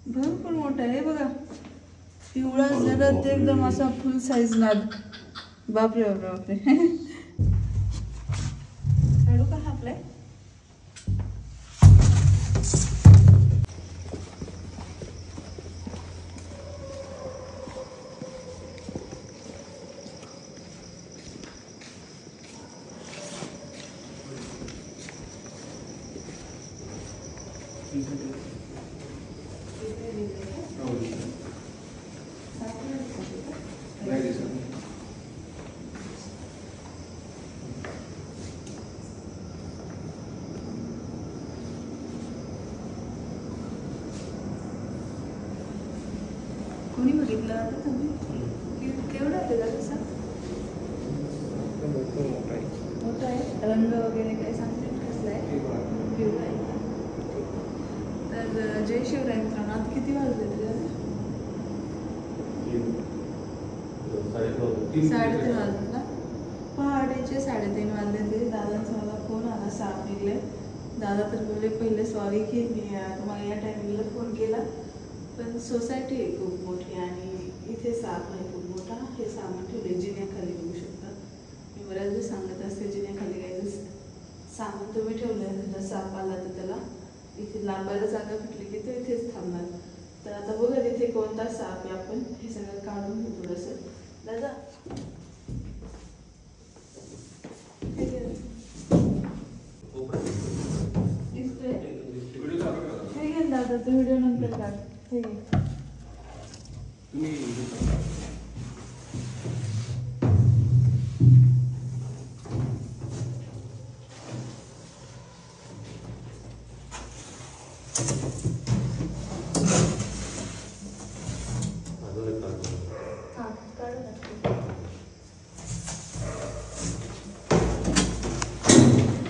भरपूर मोठा आहे बघा, पिवळा जरद एकदम असा फुल साईज नाद. बापरे बापरे बापरे. काढू का हा आपलाय? कोणी बघितलं आता तुम्ही? केवढा आहे त्याचा तसा? मोठा आहे. रंग वगैरे काय सांगते कसला आहे? पिवळा आहे. तर जय शिवराय मित्रांनो. आता किती वाजले तुझ्या? 3:30 वाजले ना. पहाटेचे 3:30 वाजले. दादांचा मला फोन आला, साप निघले. दादा तर बोलले पहिले सॉरी की मी तुम्हाला या टायमिंगला फोन केला, पण सोसायटी आहे खूप मोठी आणि इथे साप आहे खूप मोठा. हे सामान ठेवले जिन्याखाली, बघू शकता. मी बऱ्याचदा सांगत असते जिन्याखाली काही सामान तुम्ही ठेवलं, जर साप आला तर त्याला इथे लांबायला जागा भेटली की तो इथेच थांबणार. तर आता बघा तिथे कोणता साप आहे, आपण हे सगळं काढून घेऊ थोडंसं. दादा हे घे दादा, तो व्हिडिओ नंतर काढ. हे घे.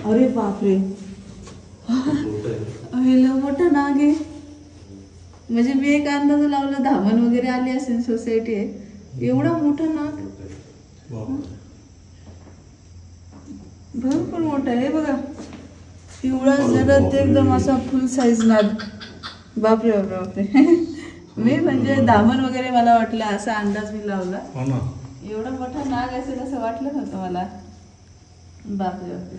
अरे बापरे, मोठा नाग आहे. म्हणजे मी एक अंदाज लावला धामण वगैरे आली असेल, सोसायटी आहे. एवढा मोठा नाग, भरपूर मोठा आहे बघा. पिवळा जरद एकदम असा फुल साईज नाग. बापरे बापरे बापरे. मी म्हणजे धामण वगैरे मला वाटलं, असा अंदाज मी लावला. एवढा मोठा नाग असेल असं वाटलं नव्हतं मला. बापरे बापरे.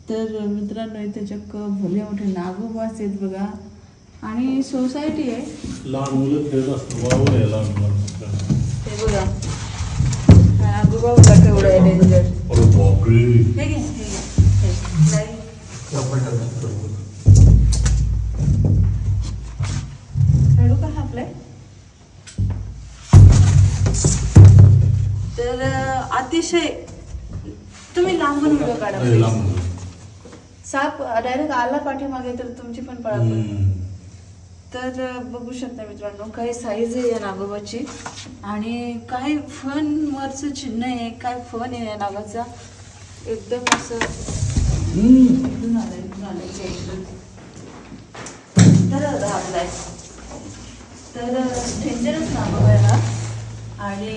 तर मित्रांनो इथे चक्क भले मोठे नागोबाच आहेत बघा. आणि सोसायटी आहे. लहान मुलं खेळत असतात. हे बघा नागोबा बघा केवढा आहे डेंजर. हे घे, काढू का हा आपलाय? तर अतिशय तुम्ही लांबून व्हिडिओ काढा. साप डायरेक्ट आला पाठीमागे तर तुमची पण पळा. तर बघू शकता मित्रांनो, काही साईज आहे या नागोबाची आणि काही फन वरचं चिन्ह आहे. काय फन आहे या नागाचा, एकदम असं इथून आलंय. तर आपलाय तर डेंजरस नागोबा आहे हा. आणि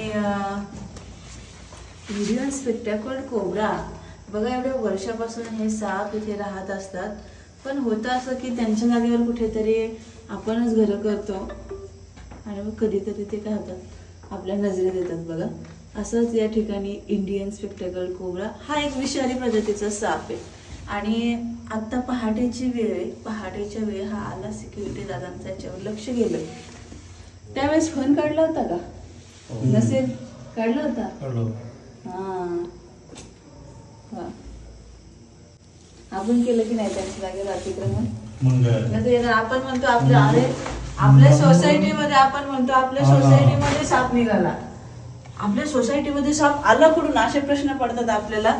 इंडियन स्पेक्टॅकल कोब्रा बघा. एवढ्या वर्षापासून हे साप इथे राहत असतात, पण होतं असं की त्यांच्या जागेवर कुठेतरी आपणच घरं करतो आणि मग कधीतरी ते काय होतात, आपल्या नजरेत येतात बघा. असंच या ठिकाणी इंडियन स्पेक्टॅकल कोब्रा हा एक विषारी प्रजातीचा साप आहे. आणि आत्ता पहाटेची वेळ आहे. पहाटेच्या वेळ हा आला. सिक्युरिटी दादांचा याच्यावर लक्ष गेलं. त्यावेळेस फोन काढला होता का? नसेल काढला होता. हा, आपण केलं की नाही त्यांच्या जागेवर अतिक्रमण? आपण म्हणतो आपल्या सोसायटीमध्ये, आपण म्हणतो आपल्या सोसायटीमध्ये साप निघाला, आपल्या सोसायटीमध्ये साप आला कुठून, असे प्रश्न पडतात आपल्याला.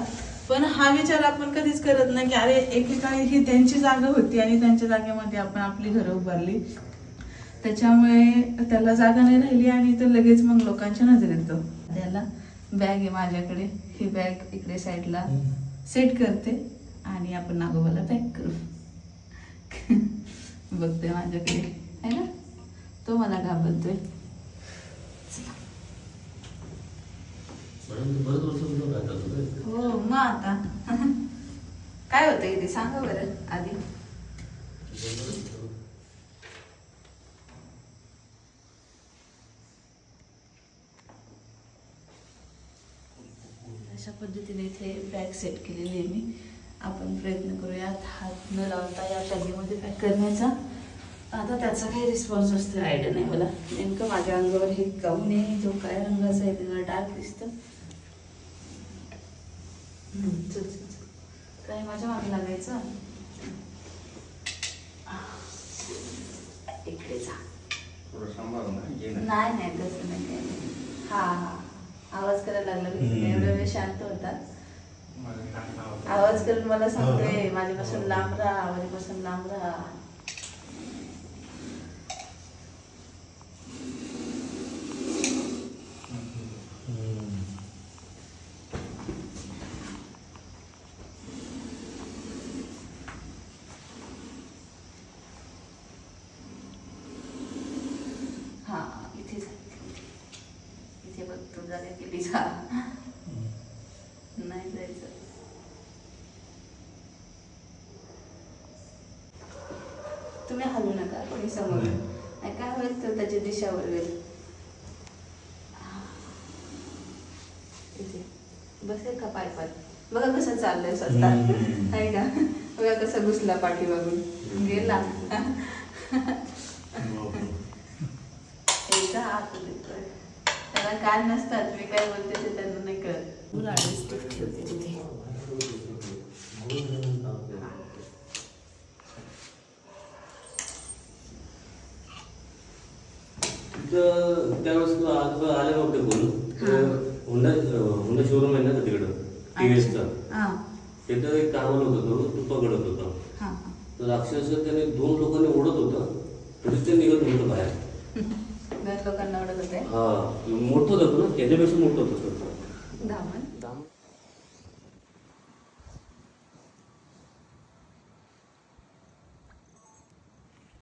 पण हा विचार आपण कधीच करत नाही की अरे एकेकाळी ही त्यांची जागा होती आणि त्यांच्या जागेमध्ये आपण आपली घरं उभारली, त्याच्यामुळे त्याला जागा नाही राहिली आणि तो लगेच मग लोकांच्या नजरेत येतो. त्याला बॅग आहे माझ्याकडे, ही बॅग इकडे साईडला सेट करते आणि आपण नागोबाला पॅक करू. बघतोय माझ्याकडे आहे ना, तो मला घाबरतोय. हो मग आता काय होतं इथे सांगा बरं आधी. अशा पद्धतीने इथे बॅग सेट केलेली आहे मी. आपण प्रयत्न करूयात हात न लावता या बॅगेमध्ये पॅक करण्याचा. आता त्याचा काही रिस्पॉन्स असतो आयडिया नाही मला. नेमकं माझ्या अंगावर हे गाऊन आहे, जो काय रंगाचा आहे ते डार्क दिसतं. चल चल चल, काय माझ्या मागे लागायचं. इकडे जा. नाही नाही तसं नाही काय. हा हा, आवाज करायला लागला मी. एवढा वेळ शांत होता. आवाज करून मला सांगतोय माझ्यापासून लांब राहा, माझ्यापासून लांब राहा. हा इथे जा, इथे बघ तू जागा केली जा. नाही जायचं. तुम्ही हलू नका कोणी समोर. नाही काय होईल तर त्याची दिशा वळवेल. इथे बसेल का पाय पाय. बघा कसं चाललंय स्वतः आहे का. बघा कसं घुसला पाठीमागून गेला. एकदा आत देतोय. त्याला काय नसतात. मी काय बोलते ते त्यांना नाही कळत. मुलाडीच ठेवते तिथे. त्यावेळेस आले नव्हते कोण. होंडा शोरूम आहे ना तिकडं टीव्हीएसचा. तिथं एक कामाला होता तो पकडत होता. तर अक्षरशः त्याने 2 लोकांनी ओढत होता तरी ते निघत नव्हतं बाहेर. घर लोकांना ओढत होते. हा मोठं होतं ना, त्याच्यापेक्षा मोठं होतं. धामण